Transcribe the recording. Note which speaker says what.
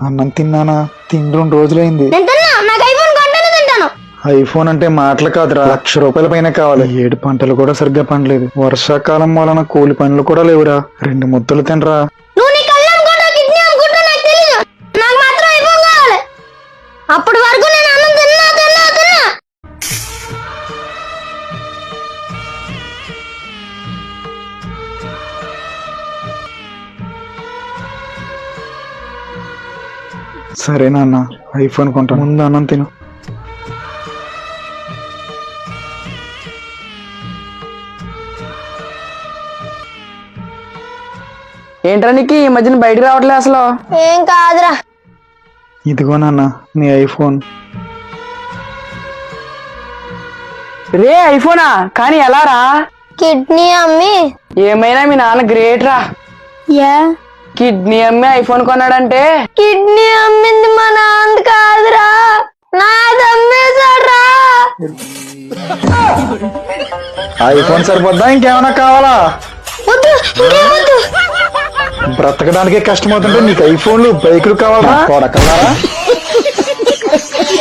Speaker 1: అన్నం తిన్నానా? తిండి 2 రోజులైంది.
Speaker 2: నేను తిన్నా, నాకు ఐఫోన్ కొంటేనే తింటాను.
Speaker 1: ఐఫోన్ అంటే మాటలు కాదురా, ₹1,00,000 పైన కావాలి. 7 పంటలు కూడా సరిగ్గా పండలేదు. వర్షాకాలం వలన కూలి పనులు కూడా లేవురా. 2 ముద్దలు తినరా.
Speaker 2: నువ్వు నీ కళ్ళు అమ్ముకుంటా, కిడ్నీ అమ్ముకుంటా నాకు తెలీదు. నాకు మాత్రం ఐఫోన్ కావాలి. అప్పటి వరకు నేను అన్నం తిన్నా తిన్నా తిన్నా.
Speaker 1: సరే నాన్న, ఐఫోన్ కొంటా, ముందు అన్నం తిను.
Speaker 3: ఏంట్రా నీకు ఈ మధ్యన బయటికి రావట్లే అసలు?
Speaker 2: ఏం కాదురా.
Speaker 1: ఇదిగో నాన్న నీ ఐఫోన్.
Speaker 3: రే ఐఫోనా? కానీ ఎలా రా?
Speaker 2: కిడ్నీ అమ్మి.
Speaker 3: ఏమైనా మీ నాన్న గ్రేట్ రా. కిడ్నీ అమ్మి ఐఫోన్ కొన్నాడంటే.
Speaker 2: కిడ్నీ అమ్మింది మా నాన్న కాదురా, నాది అమ్మేశాడ్రా.
Speaker 1: ఐఫోన్ సరిపోద్దా, ఇంకేమైనా కావాలా?
Speaker 2: వద్దు, ఇంకేమొద్దు.
Speaker 1: బ్రతకడానికే కష్టమవుతుంటే నీకు ఐఫోన్లు, బైకులు కావాలా? కొడకలారా.